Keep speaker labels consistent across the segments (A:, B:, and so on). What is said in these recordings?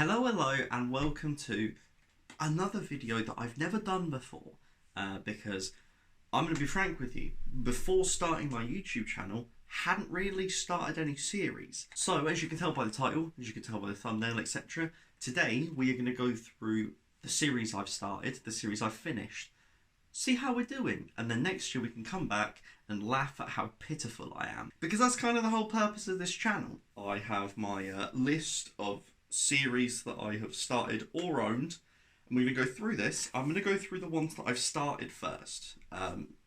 A: Hello, and welcome to another video that I've never done before, because I'm going to be frank with you, before starting my YouTube channel, hadn't really started any series. So, as you can tell by the title, as you can tell by the thumbnail, etc., today we are going to go through the series I've started, the series I've finished, see how we're doing, and then next year we can come back and laugh at how pitiful I am. Because that's kind of the whole purpose of this channel. I have my list of series that I have started or owned, and we're going to go through this. I'm going to go through the ones that I've started first,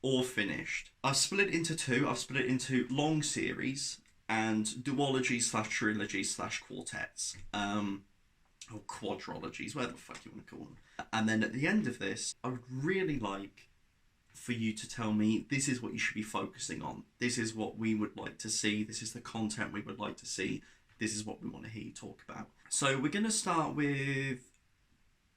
A: or finished. I've split it into two. I've split it into long series and duologies / trilogies / quartets. Or quadrologies, whatever the fuck you want to call them. And then at the end of this, I would really like for you to tell me this is what you should be focusing on. This is what we would like to see. This is the content we would like to see. This is what we want to hear you talk about. So we're going to start with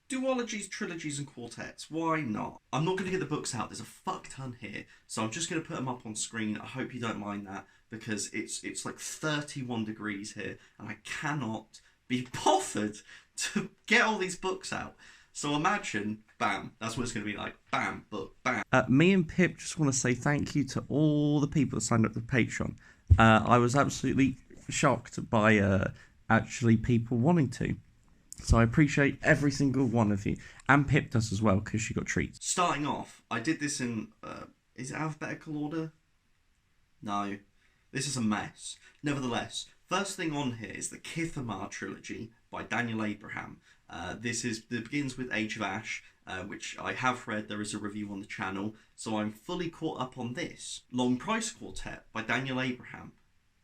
A: duologies, trilogies, and quartets. Why not? I'm not going to get the books out. There's a fuck ton here. So I'm just going to put them up on screen. I hope you don't mind that, because it's like 31 degrees here, and I cannot be bothered to get all these books out. So imagine, bam, that's what it's going to be like. Bam, book, bam. Me and Pip just want to say thank you to all the people that signed up to Patreon. I was absolutely shocked by actually people wanting to. So I appreciate every single one of you. And Pip does as well, because she got treats. Starting off, I did this in, is it alphabetical order? No. This is a mess. Nevertheless, first thing on here is the Kithamar trilogy by Daniel Abraham. This begins with Age of Ash, which I have read. There is a review on the channel, so I'm fully caught up on this. Long Price Quartet by Daniel Abraham.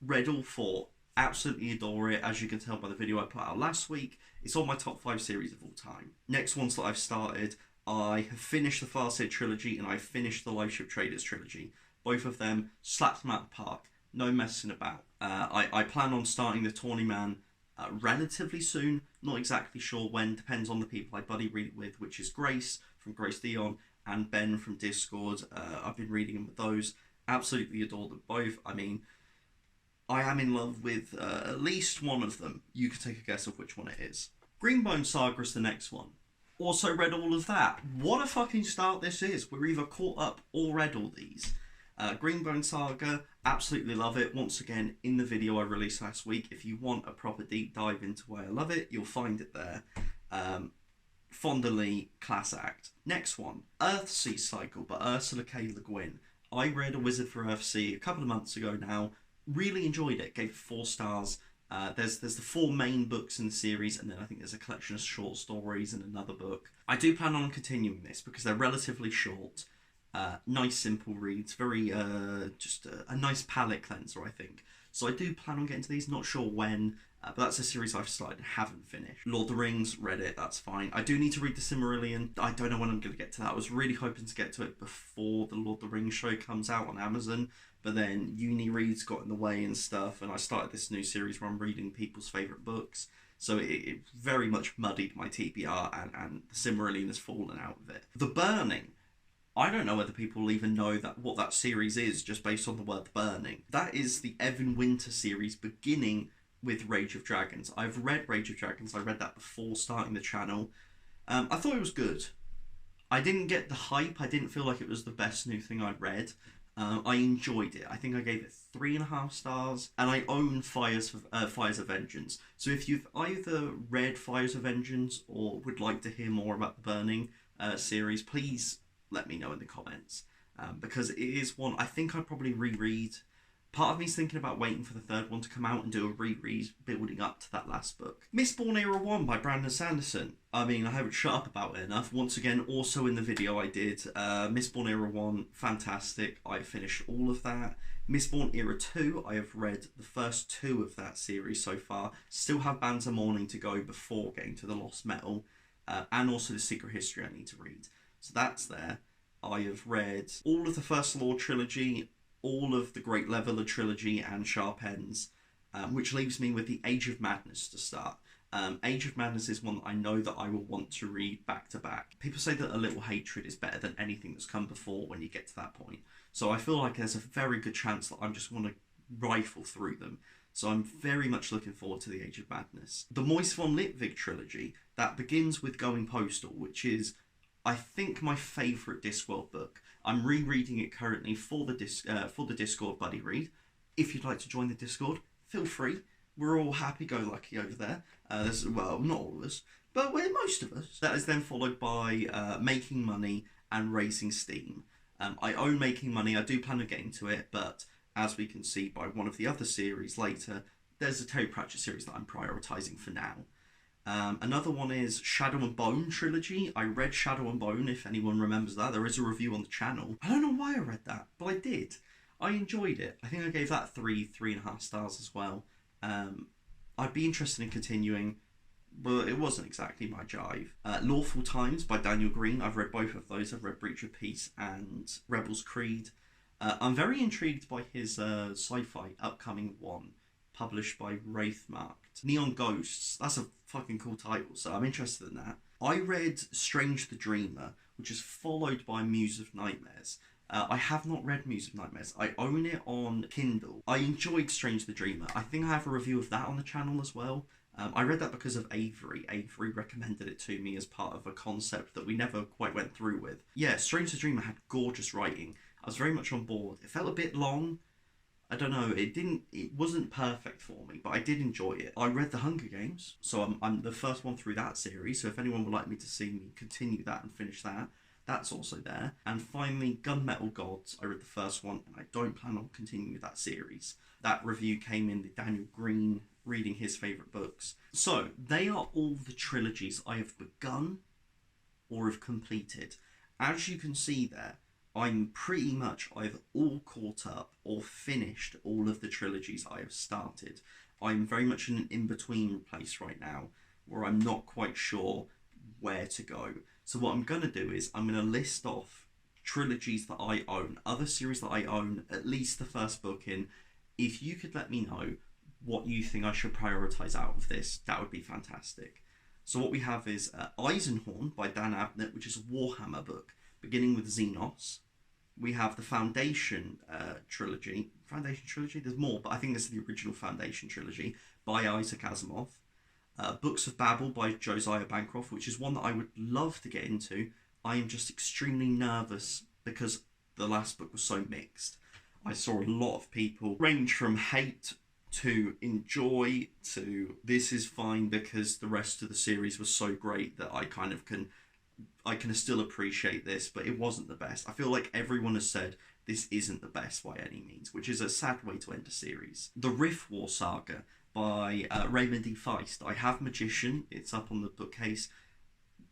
A: Read all four. Absolutely adore it. As you can tell by the video I put out last week, it's on my top 5 series of all time. Next ones that I've started, I have finished the Farseid trilogy and I've finished the Liveship Traders trilogy. Both of them slapped them out the park. No messing about. I plan on starting the Tourneyman relatively soon. Not exactly sure when. Depends on the people I buddy read with, which is Grace from Grace Dion and Ben from Discord. I've been reading them with those. Absolutely adore them both. I mean, I am in love with at least one of them. You could take a guess of which one it is. Greenbone Saga is the next one. Also read all of that. What a fucking start this is. We're either caught up or read all these. Greenbone Saga, absolutely love it. Once again, in the video I released last week, if you want a proper deep dive into why I love it, you'll find it there. Fondly class act. Next one, Earthsea Cycle by Ursula K. Le Guin. I read A Wizard for Earthsea a couple of months ago now. Really enjoyed it. Gave it 4 stars. There's the 4 main books in the series, and then I think there's a collection of short stories and another book. I do plan on continuing this because they're relatively short. Nice simple reads, very just a nice palate cleanser, I think. So I do plan on getting to these, not sure when, but that's a series I've started and haven't finished. Lord of the Rings, read it, that's fine. I do need to read the Silmarillion. I don't know when I'm going to get to that. I was really hoping to get to it before the Lord of the Rings show comes out on Amazon, but then uni reads got in the way and stuff, and I started this new series where I'm reading people's favourite books. So it very much muddied my TBR, and the Silmarillion has fallen out of it. The Burning. I don't know whether people will even know what that series is just based on the word burning. That is the Evan Winter series beginning with Rage of Dragons. I've read Rage of Dragons. I read that before starting the channel. I thought it was good. I didn't get the hype. I didn't feel like it was the best new thing I'd read. I enjoyed it. I think I gave it 3.5 stars, and I own Fires of Vengeance. So if you've either read Fires of Vengeance or would like to hear more about the Burning series, please let me know in the comments, because it is one I think I'd probably reread. Part of me's thinking about waiting for the 3rd one to come out and do a reread building up to that last book. Mistborn Era 1 by Brandon Sanderson. I mean, I haven't shut up about it enough. Once again, also in the video I did, Mistborn Era 1, fantastic. I finished all of that. Mistborn Era 2, I have read the first 2 of that series so far. Still have Bands of Morning to go before getting to the Lost Metal, and also the Secret History I need to read. So that's there. I have read all of the First Law trilogy, all of the Great Leveler trilogy and Sharp Ends, which leaves me with the Age of Madness to start. Age of Madness is one that I know that I will want to read back to back. People say that A Little Hatred is better than anything that's come before when you get to that point. So I feel like there's a very good chance that I'm just going to rifle through them. So I'm very much looking forward to the Age of Madness. The Moist von Litvig trilogy, that begins with Going Postal, which is, I think, my favourite Discworld book. I'm rereading it currently for the Discord buddy read. If you'd like to join the Discord, feel free. We're all happy-go-lucky over there. Well, not all of us, but we're most of us. That is then followed by Making Money and Raising Steam. I own Making Money. I do plan on getting to it, but as we can see by one of the other series later, there's a Terry Pratchett series that I'm prioritising for now. Another one is Shadow and Bone trilogy. I read Shadow and Bone, if anyone remembers that. There is a review on the channel. I don't know why I read that, but I did. I enjoyed it. I think I gave that 3.5 stars as well. I'd be interested in continuing, but it wasn't exactly my jive. Lawful Times by Daniel Green. I've read both of those. I've read Breach of Peace and Rebel's Creed. I'm very intrigued by his sci-fi upcoming one, published by Wraithmarked. Neon Ghosts. That's a fucking cool title, so I'm interested in that. I read Strange the Dreamer, which is followed by Muse of Nightmares. I have not read Muse of Nightmares. I own it on Kindle. I enjoyed Strange the Dreamer. I think I have a review of that on the channel as well. I read that because of Avery. Avery recommended it to me as part of a concept that we never quite went through with. Yeah, Strange the Dreamer had gorgeous writing. I was very much on board. It felt a bit long. I don't know, it wasn't perfect for me, but I did enjoy it. I read The Hunger Games, so I'm the first one through that series, so if anyone would like me to see me continue that and finish that, that's also there. And finally, Gunmetal Gods. I read the first one, and I don't plan on continuing with that series. That review came in with Daniel Green reading his favourite books. So, they are all the trilogies I have begun or have completed. As you can see there, I'm pretty much either all caught up or finished all of the trilogies I have started. I'm very much in an in-between place right now where I'm not quite sure where to go. So what I'm going to do is I'm going to list off trilogies that I own, other series that I own, at least the first book in. If you could let me know what you think I should prioritise out of this, that would be fantastic. So what we have is Eisenhorn by Dan Abnett, which is a Warhammer book, beginning with Xenos. We have the Foundation trilogy. Foundation trilogy? There's more, but I think this is the original Foundation trilogy by Isaac Asimov. Books of Babel by Josiah Bancroft, which is one that I would love to get into. I am just extremely nervous because the last book was so mixed. I saw a lot of people range from hate to enjoy to this is fine because the rest of the series was so great that I can still appreciate this, but it wasn't the best. I feel like everyone has said this isn't the best by any means, which is a sad way to end a series. The Rift War Saga by Raymond E. Feist. I have Magician. It's up on the bookcase.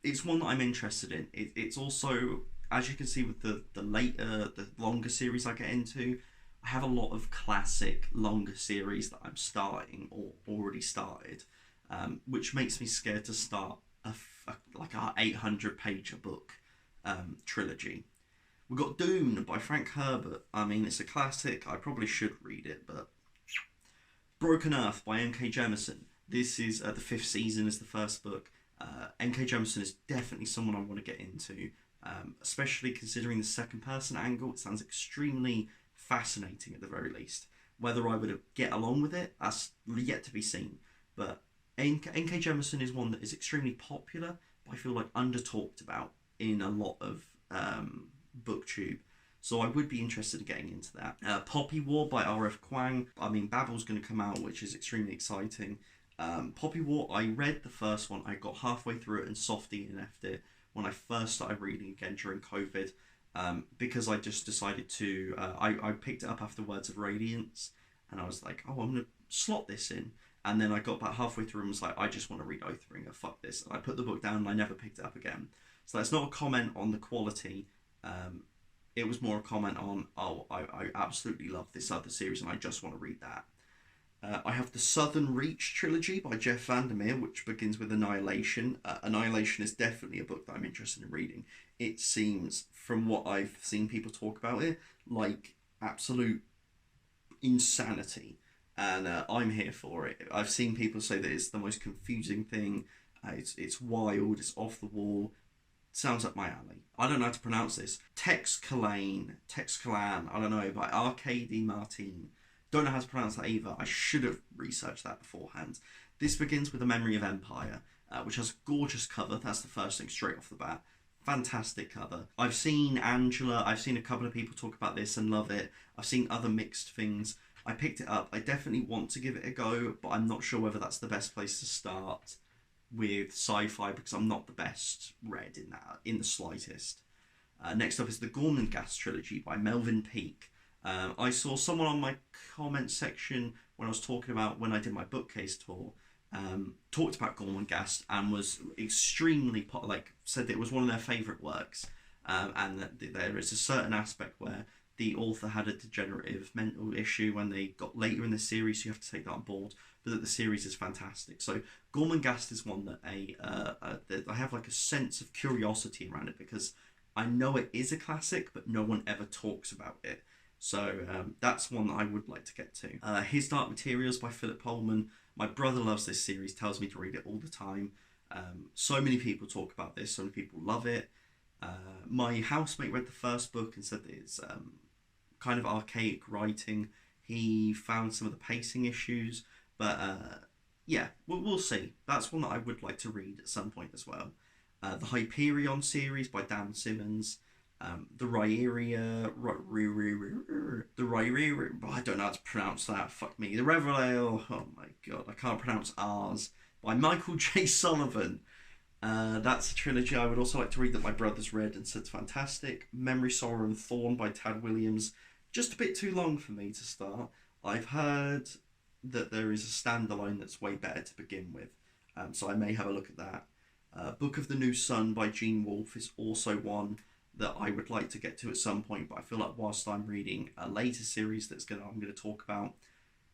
A: It's one that I'm interested in. It's also, as you can see with the longer series I get into, I have a lot of classic longer series that I'm starting or already started, which makes me scared to start like our 800-page book trilogy. We've got Dune by Frank Herbert. I mean, it's a classic. I probably should read it, but Broken Earth by N.K. Jemisin. This is the 5th season, is the first book. N.K. Jemisin is definitely someone I want to get into, especially considering the second-person angle. It sounds extremely fascinating at the very least. Whether I would get along with it, that's yet to be seen. But N.K. Jemisin is one that is extremely popular, but I feel like under-talked about in a lot of booktube. So I would be interested in getting into that. Poppy War by R.F. Kuang. I mean, Babel's going to come out, which is extremely exciting. Poppy War, I read the first one. I got halfway through it and softy DNF'd it when I first started reading again during COVID. Because I just decided to... I picked it up after Words of Radiance. And I was like, oh, I'm going to slot this in. And then I got about halfway through and was like, I just want to read Oathbringer, fuck this. And I put the book down and I never picked it up again. So that's not a comment on the quality. It was more a comment on, oh, I absolutely love this other series and I just want to read that. I have the Southern Reach trilogy by Jeff Vandermeer, which begins with Annihilation. Annihilation is definitely a book that I'm interested in reading. It seems, from what I've seen people talk about it, like absolute insanity. And I'm here for it. I've seen people say that it's the most confusing thing. It's wild, it's off the wall. Sounds up my alley. I don't know how to pronounce this. Texcalan, I don't know, by R.K.D. Martin. Don't know how to pronounce that either. I should have researched that beforehand. This begins with A Memory of Empire, which has a gorgeous cover. That's the first thing straight off the bat. Fantastic cover. I've seen Angela, I've seen a couple of people talk about this and love it. I've seen other mixed things. I picked it up. I definitely want to give it a go, but I'm not sure whether that's the best place to start with sci-fi because I'm not the best read in that, in the slightest. Next up is the Gormenghast trilogy by Melvin Peake. I saw someone on my comment section when I was talking about when I did my bookcase tour, talked about Gormenghast and was extremely said that it was one of their favourite works, and that there is a certain aspect where the author had a degenerative mental issue when they got later in the series, so you have to take that on board, but that the series is fantastic. So Gormenghast is one that I have like a sense of curiosity around it because I know it is a classic, but no one ever talks about it. So that's one that I would like to get to. His Dark Materials by Philip Pullman. My brother loves this series, tells me to read it all the time. So many people talk about this, so many people love it. My housemate read the first book and said that it's kind of archaic writing. He found some of the pacing issues, but yeah, we'll see. That's one that I would like to read at some point as well. The Hyperion series by Dan Simmons. The Ryeria, I don't know how to pronounce that, fuck me. The Revelale, oh my god, I can't pronounce R's, by Michael J. Sullivan. That's a trilogy I would also like to read that my brother's read and said it's fantastic. Memory, Sorrow and Thorn by Tad Williams. Just a bit too long for me to start. I've heard that there is a standalone that's way better to begin with, so I may have a look at that. Book of the New Sun by Gene Wolfe is also one that I would like to get to at some point, but I feel like whilst I'm reading a later series I'm going to talk about,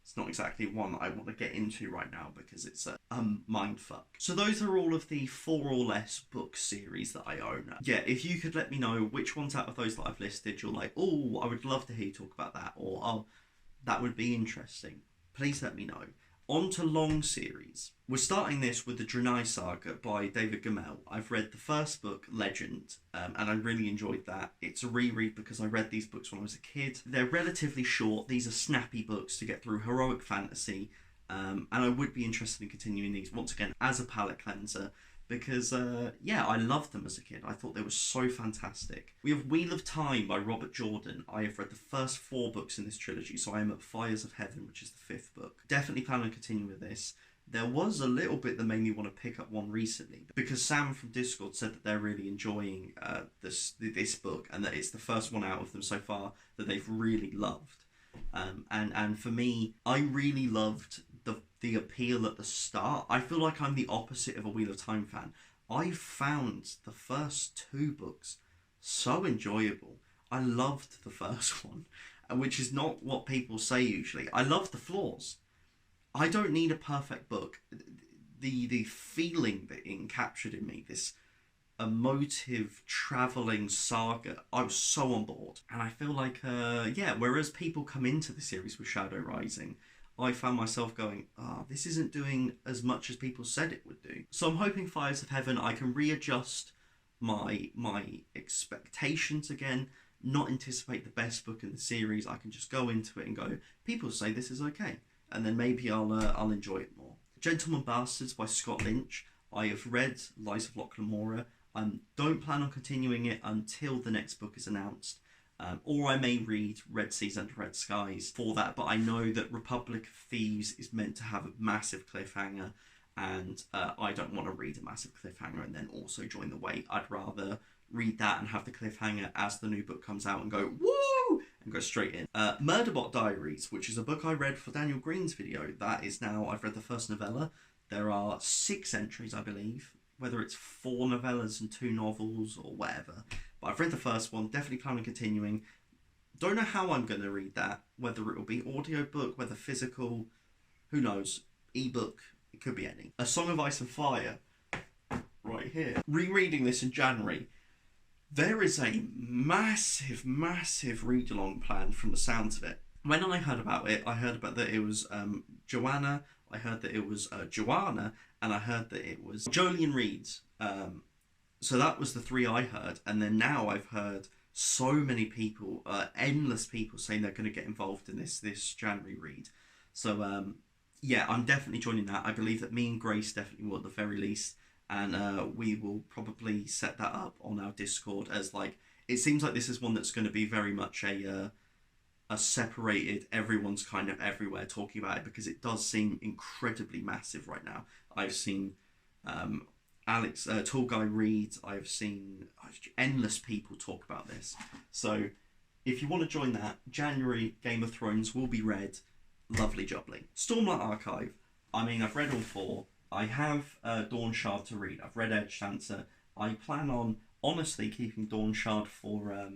A: it's not exactly one that I want to get into right now because it's a mindfuck. So those are all of the 4 or less book series that I own. Yeah, if you could let me know which ones out of those that I've listed you're like, oh, I would love to hear you talk about that, or oh, that would be interesting, please let me know. On to long series. We're starting this with the Draenei Saga by David Gemmell. I've read the first book, Legend, and I really enjoyed that. It's a reread because I read these books when I was a kid. They're relatively short. These are snappy books to get through heroic fantasy, and I would be interested in continuing these once again as a palate cleanser because, yeah, I loved them as a kid. I thought they were so fantastic. We have Wheel of Time by Robert Jordan. I have read the first 4 books in this trilogy, so I am at Fires of Heaven, which is the 5th book. Definitely plan on continuing with this. There was a little bit that made me want to pick up one recently because Sam from Discord said that they're really enjoying this book and that it's the first one out of them so far that they've really loved. And for me, I really loved the appeal at the start. I feel like I'm the opposite of a Wheel of Time fan. I found the first 2 books so enjoyable. I loved the first one, which is not what people say usually. I love the flaws. I don't need a perfect book. The feeling that it captured in me, this emotive travelling saga, I was so on board. And I feel like, yeah, whereas people come into the series with Shadow Rising, I found myself going, this isn't doing as much as people said it would do. So I'm hoping Fires of Heaven, I can readjust my expectations again, not anticipate the best book in the series. I can just go into it and go, people say this is okay, and then maybe I'll enjoy it more. Gentleman Bastards by Scott Lynch. I have read Lies of Locke Lamora. I don't plan on continuing it until the next book is announced. Or I may read Red Seas Under Red Skies for that, but I know that Republic of Thieves is meant to have a massive cliffhanger, and I don't want to read a massive cliffhanger and then also join the wait. I'd rather read that and have the cliffhanger as the new book comes out and go, woo! And go straight in. Murderbot Diaries, which is a book I read for Daniel Green's video. That is now, I've read the first novella. There are 6 entries, I believe, whether it's 4 novellas and 2 novels or whatever. But I've read the first one, definitely plan on continuing. Don't know how I'm going to read that, whether it will be audiobook, whether physical, who knows, ebook, it could be any. A Song of Ice and Fire, right here. Rereading this in January, there is a massive, massive read-along plan from the sounds of it. When I heard about it, I heard about that it was Joanna, I heard that it was Joanna, and I heard that it was Jolien Reeds. So that was the 3 I heard, and then now I've heard so many people, endless people saying they're going to get involved in this January read. So yeah, I'm definitely joining that. I believe that me and Grace definitely will at the very least, and we will probably set that up on our Discord as like, it seems like this is one that's going to be very much a separated, everyone's kind of everywhere talking about it, because it does seem incredibly massive right now. I've seen Alex Tall Guy read, I've seen endless people talk about this. So if you want to join that, January Game of Thrones will be read. Lovely jubbly. Stormlight Archive, I mean, I've read all four. I have Dawn Shard to read. I've read Edge Dancer. I plan on honestly keeping Dawn Shard for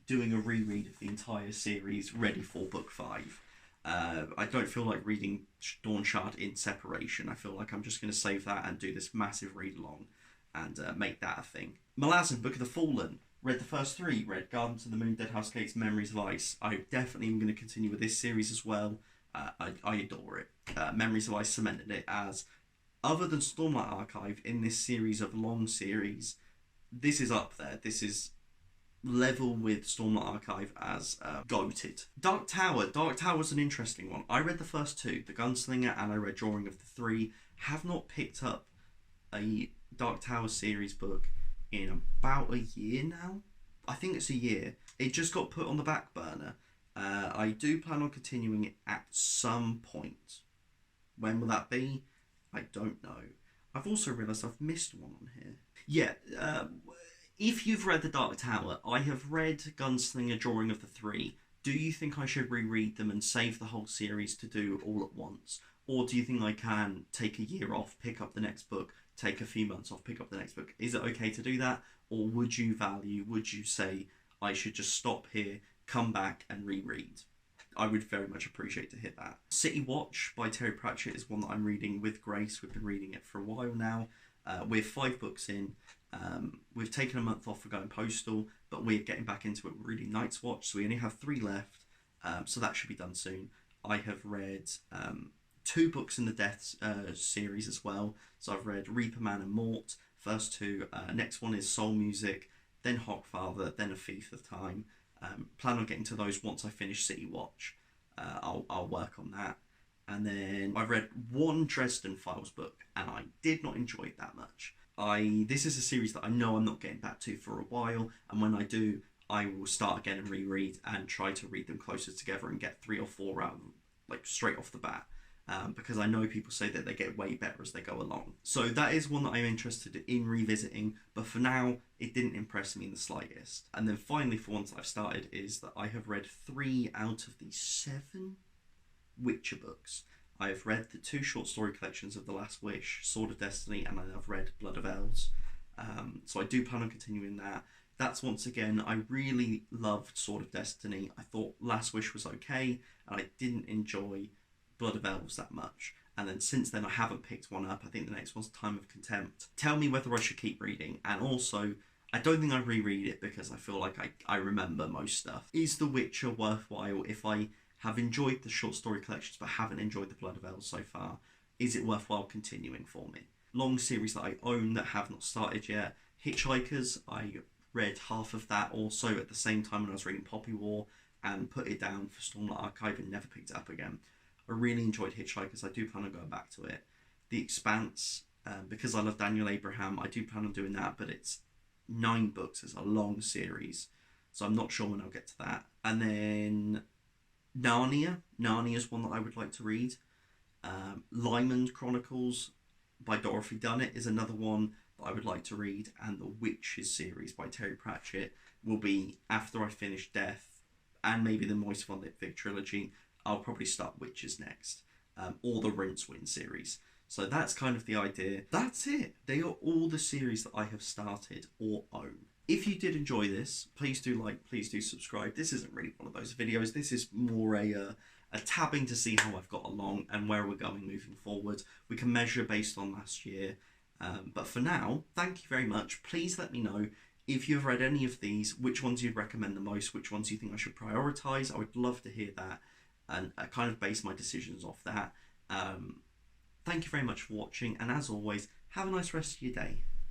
A: doing a reread of the entire series ready for book 5. I don't feel like reading Dawn Shard in separation. I feel like I'm just going to save that and do this massive read along and make that a thing. Malazan, Book of the Fallen. Read the first 3. Read Gardens of the Moon, Deadhouse Gates, Memories of Ice. I definitely am going to continue with this series as well. I adore it. Memories of Ice cemented it as, other than Stormlight Archive, in this series of long series, this is up there. This is level with Stormlight Archive as goated. Dark Tower. Dark Tower's an interesting one. I read the first 2, The Gunslinger, and I read Drawing of the 3. Have not picked up a Dark Tower series book in about a year now. I think it's a year. It just got put on the back burner. I do plan on continuing it at some point. When will that be? I don't know. I've also realised I've missed one on here. Yeah, if you've read The Dark Tower, I have read Gunslinger, Drawing of the 3. Do you think I should reread them and save the whole series to do all at once? Or do you think I can take a year off, pick up the next book, take a few months off, pick up the next book? Is it okay to do that? Or would you say I should just stop here, come back and reread? I would very much appreciate to hear that. City Watch by Terry Pratchett is one that I'm reading with Grace. We've been reading it for a while now. We're 5 books in. We've taken a month off for going postal, but we're getting back into it. We're reading Night's Watch, so we only have 3 left, so that should be done soon. I have read 2 books in the Death series as well. So I've read Reaper Man and Mort, first 2. Next one is Soul Music, then Hogfather, then A Thief of Time. Plan on getting to those once I finish City Watch. I'll work on that. And then I've read 1 Dresden Files book, and I did not enjoy it that much. This is a series that I know I'm not getting back to for a while, and when I do, I will start again and reread and try to read them closer together and get 3 or 4 out, like straight off the bat. Because I know people say that they get way better as they go along. So that is one that I'm interested in revisiting, but for now, it didn't impress me in the slightest. And then finally, for ones that I've started, is that I have read 3 out of the 7 Witcher books. I have read the 2 short story collections of The Last Wish, Sword of Destiny, and I've read Blood of Elves. So I do plan on continuing that. That's, once again, I really loved Sword of Destiny. I thought Last Wish was okay, and I didn't enjoy Blood of Elves that much. And then since then I haven't picked one up. I think the next one's Time of Contempt. Tell me whether I should keep reading. And also, I don't think I reread it because I feel like I remember most stuff. Is The Witcher worthwhile if I have enjoyed the short story collections but haven't enjoyed the Blood of Elves so far? Is it worthwhile continuing for me? Long series that I own that have not started yet. Hitchhikers, I read half of that also at the same time when I was reading Poppy War and put it down for Stormlight Archive and never picked it up again. I really enjoyed Hitchhikers. I do plan on going back to it. The Expanse, because I love Daniel Abraham, I do plan on doing that, but it's 9 books. It's a long series, so I'm not sure when I'll get to that. And then Narnia. Narnia is one that I would like to read. Lyman Chronicles by Dorothy Dunnett is another one that I would like to read. And the Witches series by Terry Pratchett will be after I finish Death and maybe the Moist Von Lipvig trilogy. I'll probably start Witches next, or the Rincewind series. So that's kind of the idea. That's it. They are all the series that I have started or own. If you did enjoy this, please do like, please do subscribe. This isn't really one of those videos. This is more a tabbing to see how I've got along and where we're going moving forward. We can measure based on last year. But for now, thank you very much. Please let me know if you've read any of these, which ones you'd recommend the most, which ones you think I should prioritise. I would love to hear that. And I kind of base my decisions off that. Thank you very much for watching, and as always, have a nice rest of your day.